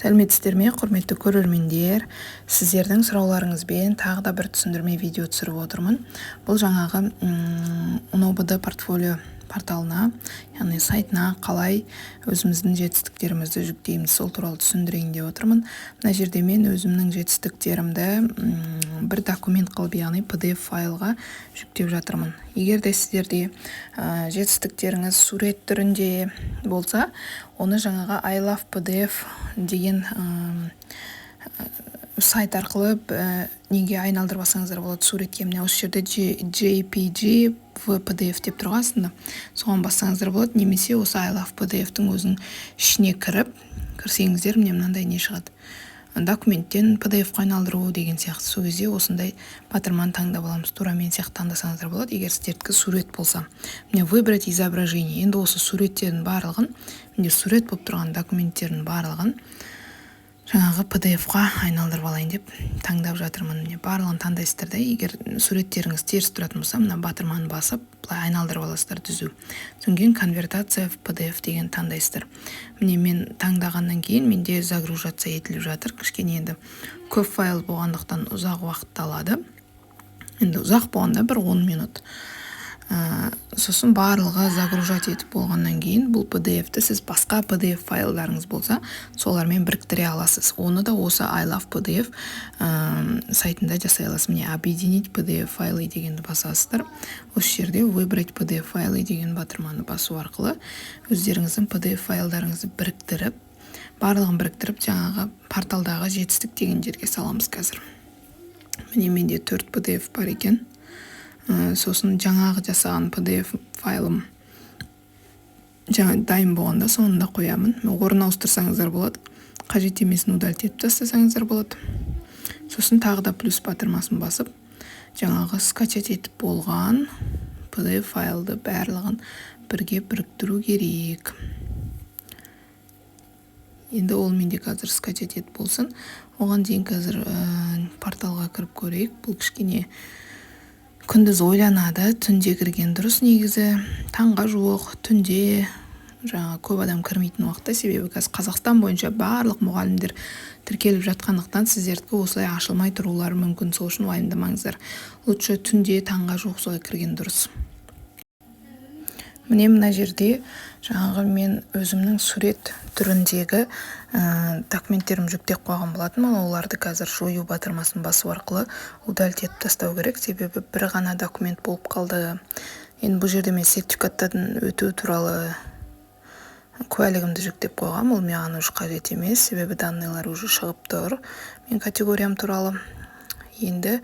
Сәлеметсіздер ме, құрметті көрермендер? Сіздердің сұрауларыңызбен тағы да бір түсіндірме видео түсіріп отырмын. Бұл жаңағы УНОБД портфолио порталына, яғни сайтына қалай өзіміздің жетістіктерімізді жүктейміз, сол туралы түсіндірейін деп отырмын. Мына жерде мен өзімнің жетістіктерімді бір документ қылып, яғни PDF файлға жүктеп жатырмын. Егер де сіздерде жетістіктеріңіз сурет түрінде болса, оны жаңағы I love PDF деген сайт арқылы неге айналдырып алсаңыздар болады суретке. Міне осы жерде JPG в PDF деп тұрған астында. Соған бассаңыздар болады, немесе осы I love PDF-тің өзінің ішіне кірсеңіздер, міне мынандай не шығады. Документтен PDF-қа айналдыру деген сияқты. Сол кезде осындай батырманы таңдап аламыз. Тура мен сияқты таңдасаңыздар болады, егер сіздердікі сурет болса. Міне выбрать изображение. Енді осы суреттердің барлығын, міне сурет болып тұрған документтердің барлығын жаңағы PDF-қа айналдырып алайын деп таңдап жатырмын. Міне барлығын таңдайсыздар да, егер суреттеріңіз теріс тұратын болса, мына батырманы басып, былай айналдырып аласыздар түзу. Содан кейін конвертация в PDF деген таңдайсыздар. Міне мен таңдағаннан кейін менде загружация етіліп жатыр. Кішкене енді көп файл болғандықтан ұзақ уақытты алады. Енді ұзақ болғанда бір 10 минут. Сосын барлығы загружать етіп болғаннан кейін бұл PDF-ті сіз басқа PDF файлдарыңыз болса, солармен біріктіре аласыз. Оны да осы I love PDF сайтында жасай аласыз. Міне объединить PDF файлы дегенді басасыздар. Осы жерде выбрать PDF файлы деген батырманы басу арқылы өздеріңіздің PDF файлдарыңызды біріктіріп, барлығын біріктіріп, жаңағы порталдағы жетістік деген жерге саламыз қазір. Міне менде 4 PDF бар екен. Сосын жаңағы жасаған PDF файлым дайын болғанда соңында қоямын. Орнына ауыстырсаңыздар болады. Қажет емесін удалить етіп тастасаңыздар болады. Сосын тағы да плюс батырмасын басып, жаңағы скачать етіп болған PDF файлды барлығын бірге біріктіру керек. Енді ол менде қазір скачать етіп болсын. Оған дейін қазір порталға кіріп көрейік. Бұл кішкене күндіз ойланады, түнде кірген дұрыс негізі. Таңға жуық, түнде жаңа көп адам кірмейтін уақытта, себебі қазір Қазақстан бойынша барлық мұғалімдер тіркеліп жатқандықтан сіздердікі осылай ашылмай тұрулары мүмкін. Сол үшін уайымдамаңыздар. Лучше түнде, таңға жуық солай кірген дұрыс. Міне мына жерде жаңағы мен өзімнің сурет түріндегі документтерім жүктеп қойған болатын. Оларды қазір жою батырмасын басу арқылы удалить етіп тастау керек, себебі бір ғана документ болып қалды. Енді бұл жерде мен сертификаттан өту туралы куәлігімді жүктеп қойғам. Ол маған уже қажет емес, себебі данныйлар уже шығып тұр. Мен категориям туралы. Енді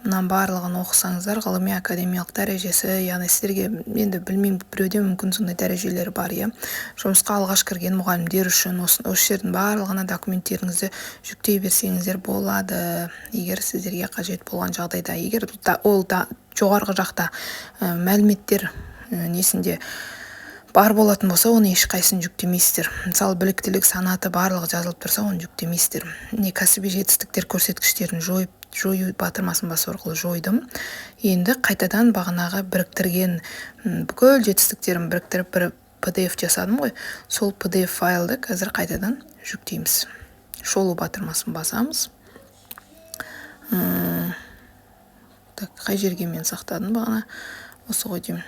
мұнан барлығын оқысаңыздар, ғылыми академиялық дәрежесі, яғни сіздерге енді білмеймін, біреуде мүмкін сондай дәрежелер бар, иә. Жұмысқа алғаш кірген мұғалімдер үшін осы жердің барлығына документтеріңізді жүктей берсеңіздер болады, егер сіздерге қажет болған жағдайда. Егер ол да жоғарғы жақта мәліметтер несінде бар болатын болса, оны ешқайсысын жүктемейсіздер. Мысалы, біліктілік санаты барлығы жазылып тұрса, оны жүктемейсіздер. Не кәсіби жетістіктер көрсеткіштерін жою батырмасын басу арқылы жойдым. Енді қайтадан бағанағы біріктірген бүкіл жетістіктерін біріктіріп бір PDF жасадым ғой. Сол PDF файлды қазір қайтадан жүктейміз. Шолу батырмасын басамыз. Қай жерге мен сақтадым бағана? Осы ғой деймін.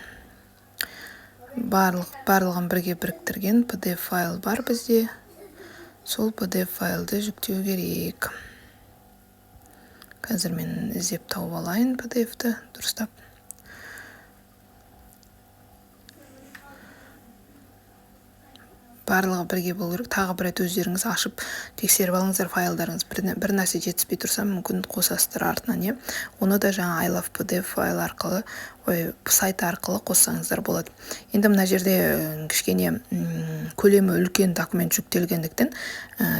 Барлығын бірге біріктірген PDF файл бар бізде. Сол PDF файлды жүктеу керек. Қазір мен іздеп тауып алайын PDF-ті дұрыстап. Барлығы бірге болу керек. Тағы бір рет өздеріңіз ашып тексеріп алыңыздар файлдарыңыз. Бір нәрсе жетіспей тұрса, мүмкін қосасыздар артынан, е. Оны да жаңа I love PDF файл арқылы, сайт арқылы қоссаңыздар болады. Енді мына жерде кішкене көлемі үлкен документ жүктелгендіктен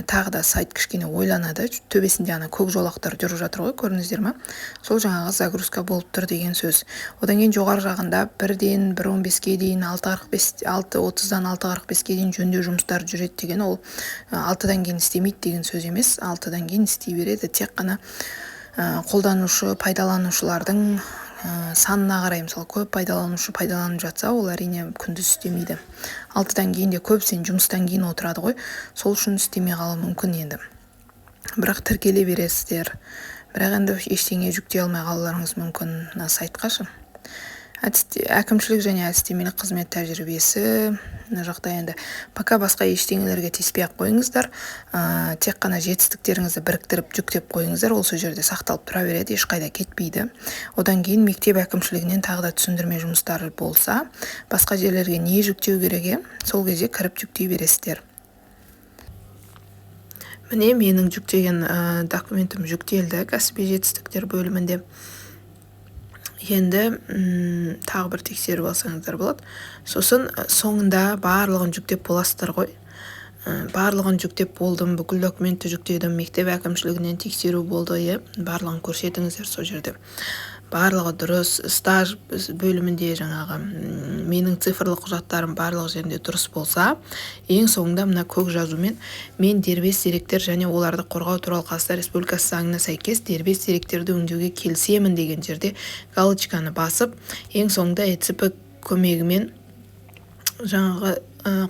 тағы да сайт кішкене ойланады. Төбесінде ана көк жолақтар жүріп жатыр ғой, көрдіңіздер ме? Сол жаңағы загрузка болып тұр деген сөз. Одан кейін жоғары жағында 1-ден 1:15-ге дейін, 6:30-дан 6:45-ге дейін жөндеу жұмыстар жүреді деген, ол 6-дан кейін істемейді деген сөз емес. 6-дан кейін істей береді. Тек қана қолданушы, пайдаланушылардың санына қарай, мысалы көп пайдаланушы пайдаланып жатса, ол әрине күндіз істемейді. 6-тан кейін де көбісін жұмыстан кейін отырады ғой, сол үшін істемей қалуы мүмкін енді. Бірақ тіркеле бересіздер. Бірақ енді ештеңе жүктей алмай қалуларыңыз мүмкін мына сайтқашы. Әкімшілік және әдістемелік қызмет тәжірибесі, мына жақта енді пока басқа ештеңелерге тиіспей-ақ қойыңыздар, тек қана жетістіктеріңізді біріктіріп жүктеп қойыңыздар, ол сол жерде сақталып тұра береді, ешқайда кетпейді. Одан кейін мектеп әкімшілігінен тағы да түсіндірме жұмыстары болса, басқа жерлерге не жүктеу керек, сол кезде кіріп жүктей бересіздер. Міне менің жүктеген документім жүктелді кәсіби жетістіктер бөлімінде. Енді тағы бір тексеріп алсаңыздар болады. Сосын соңында барлығын жүктеп боласыздар ғой. Барлығын жүктеп болдым, бүкіл документті жүктедім, мектеп әкімшілігінен тексеру болды, барлығын көрсетіңіздер сол жерде. Барлығы дұрыс, стаж бөлімінде жаңағы менің цифрлық құжаттарым барлық жерінде дұрыс болса, ең соңында мына көк жазумен мен дербес деректер және оларды қорғау туралы Қазақстан Республикасы заңына сәйкес дербес деректерді өңдеуге келісемін деген жерде галочканы басып, ең соңында ЭЦП көмегімен жаңағы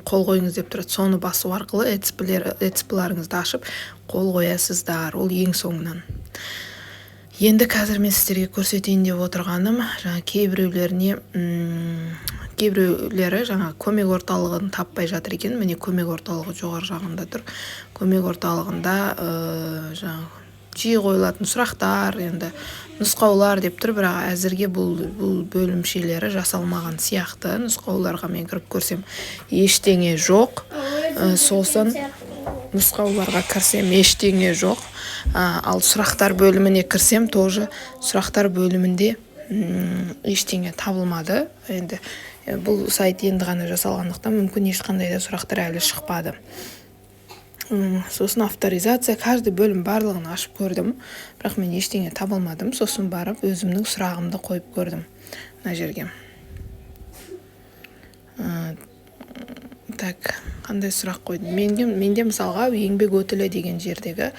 қол қойыңыз деп тұрады. Соны басу арқылы ЭЦП-ларыңызды ашып қол қоясыздар. Ол ең соңынан. Енді қазір мен сіздерге көрсетейін деп отырғаным, жаңа кейбіреулері жаңа көмек орталығын таппай жатыр екен. Міне көмек орталығы жоғары жағында тұр. Көмек орталығында жаңа жиі қойылатын сұрақтар, енді нұсқаулар деп тұр, бірақ әзірге бұл бөлімшелері жасалмаған сияқты. Нұсқауларға мен кіріп көрсем ештеңе жоқ. Сосын нұсқауларға кірсем ештеңе жоқ. Ал сұрақтар бөліміне кірсем, тоже сұрақтар бөлімінде ештеңе табылмады. Енді бұл сайт енді ғана жасалғандықтан мүмкін ешқандай да сұрақтар әлі шықпады. Сосын авторизация, каждый бөлім барлығын ашып көрдім, бірақ мен ештеңе табылмадым. Сосын барып өзімнің сұрағымды қойып көрдім мына жерге. Так, қандай сұрақ қойдым? Менде мысалға еңбек өтілі деген жердегі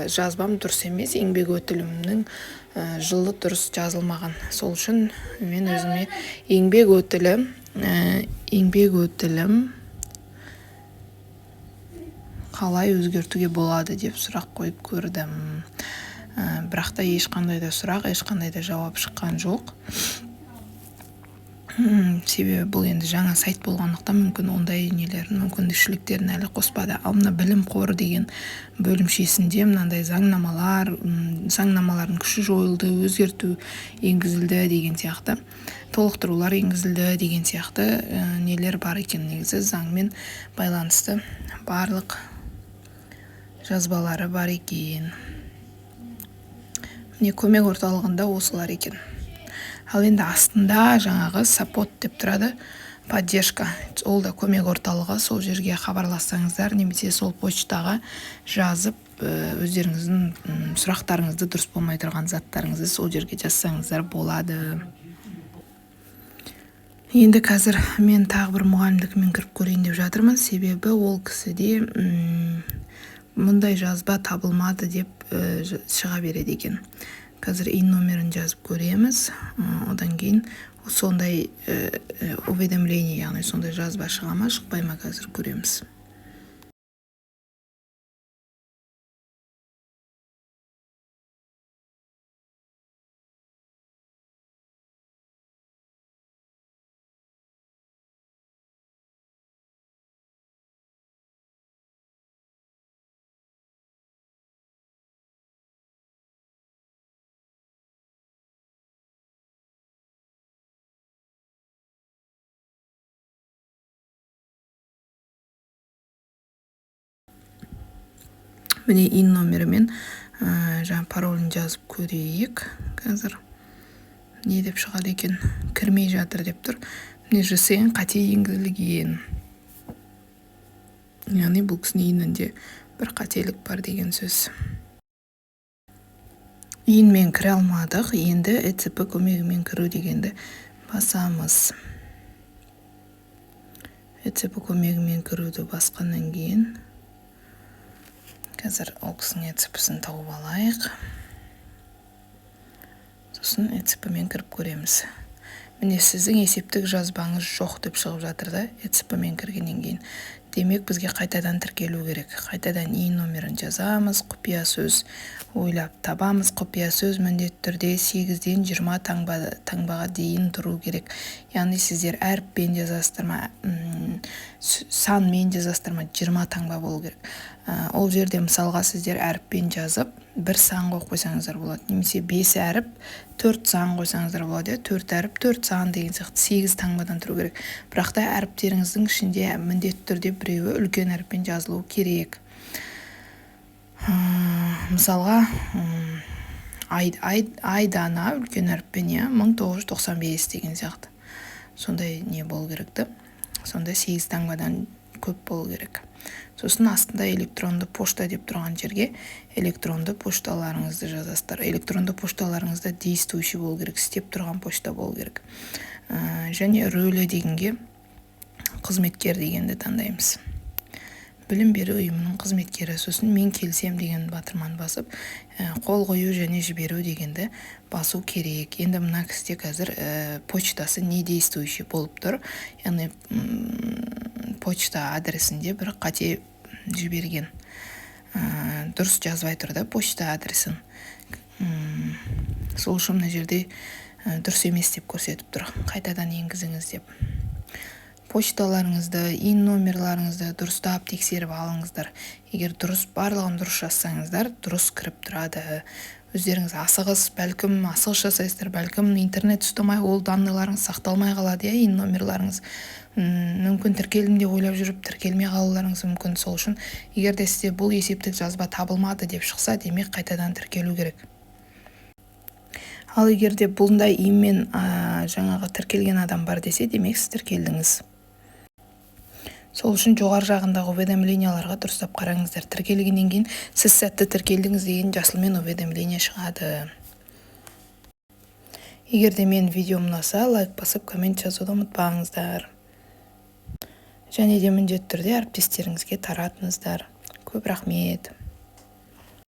жазбам дұрыс емес, еңбек өтілімнің жылы дұрыс жазылмаған. Сол үшін мен өзіме еңбек өтілім қалай өзгертуге болады деп сұрақ қойып көрдім. Бірақ та ешқандай да сұрақ, ешқандай да жауап шыққан жоқ. Себебі бұл енді жаңа сайт болғандықтан мүмкін ондай мүмкіндіктерін әлі қоспады. Ал мына білім қоры деген бөлімшесінде мынандай заңнамалардың күші жойылды, өзгерту енгізілді деген сияқты, толықтырулар енгізілді деген сияқты нелер бар екен. Негізі заңмен байланысты барлық жазбалары бар екен. Міне көмек орталығында осылар екен. Ал енді астында жаңағы саппорт деп тұрады, поддержка. Ол да көмек орталығы, сол жерге хабарлассаңыздар, немесе сол почтаға жазып, өздеріңіздің сұрақтарыңызды, дұрыс болмай тұрған заттарыңызды сол жерге жазсаңыздар болады. Енді қазір мен тағы бір мұғалімдікімен кіріп көрейін деп жатырмын, себебі ол кісіде мұндай жазба табылмады деп шыға береді екен. Қазір ин номерін жазып көреміз, одан кейін сондай уведомление, яғни сондай жазба шыға ма, шықпай ма, қазір көреміз. Міне ин номерімен жаңа паролін жазып көрейік. Қазір не деп шығады екен? Кірмей жатыр деп тұр. Міне ЖСН қате енгізілген. Яғни бұл кісінің инінде бір қателік бар деген сөз. Инмен кіре алмадық, енді ЭЦП көмегімен кіру дегенді басамыз. ЭЦП көмегімен кіруді басқаннан кейін қазір ол кісінің ЭЦП-сін тауып алайық. сосын ECP-мен кіріп көреміз. Міне сіздің есептік жазбаңыз жоқ деп шығып жатыр да, ECP-мен кіргеннен кейін. Демек бізге қайтадан тіркелу керек. Қайтадан ин номерін жазамыз, құпия сөз ойлап табамыз. Құпия сөз міндетті түрде 8-ден 20 таңбаға дейін тұру керек. Яғни сіздер әріппен жазасыздар ма, санмен жазасыздар ма, 20 таңба болу керек. Ол жерде мысалға сіздер әріппен жазып, бір сан қойып қойсаңыздар болады. Немесе 5 әріп, 4 сан қойсаңыздар болады. 4 әріп, 4 сан деген сияқты 8 таңбадан тұру керек. Бірақ та әріптеріңіздің ішінде міндетті түрде біреуі үлкен әріппен жазылуы керек. Мысалға, айдана үлкен әріппен 1995 деген сияқты. Сондай не болу керекті. Сонда 8 таңбадан көп болу керек. Сосын астында электронды пошта деп тұрған жерге электронды пошталарыңызды жазасыздар. Электронды пошталарыңызда действующий болу керек, істеп тұрған пошта болу керек. Және рөлі дегенге қызметкер дегенді таңдаймыз. Білім беру ұйымының қызметкері. Сосын мен келсем деген батырман басып, қол қою және жіберу дегенді басу керек. Енді мына кісіде қазір почтасы не действующий болып тұр. Яғни почта адресінде бір қате жіберген. Дұрыс жазбай тұр да почта адресін. Сол үшін мына жерде дұрыс емес деп көрсетіп тұр. Қайтадан енгізіңіз деп. Почталарыңызды, ин номерларыңызды дұрыстап тексеріп алыңыздар. Егер барлығын дұрыс жазсаңыздар, дұрыс кіріп тұрады. Өздеріңіз асығыс жасайсыздар, бәлкім интернет ұстамай, ол данныйларыңыз сақталмай қалады, ин номерларыңыз. Мүмкін тіркелдім деп ойлап жүріп, тіркелмей қалуларыңыз мүмкін. Сол үшін, егер де сізде бұл есептік жазба табылмады деп шықса, демек қайтадан тіркелу керек. Ал егер де бұлдай иммен жаңағы тіркелген адам бар десе, демек сіз тіркелдіңіз. Сол үшін жоғар жағындағы уведомленияларға дұрыстап қараңыздар. Тіркелгеннен кейін сіз сәтті тіркелдіңіз деген жасылмен уведомление шығады. Егер де мен видеом ұнаса, лайк басып, коммент жазуды ұмытпаңыздар. Және де міндетті түрде әріптестеріңізге таратыңыздар. Көп рахмет.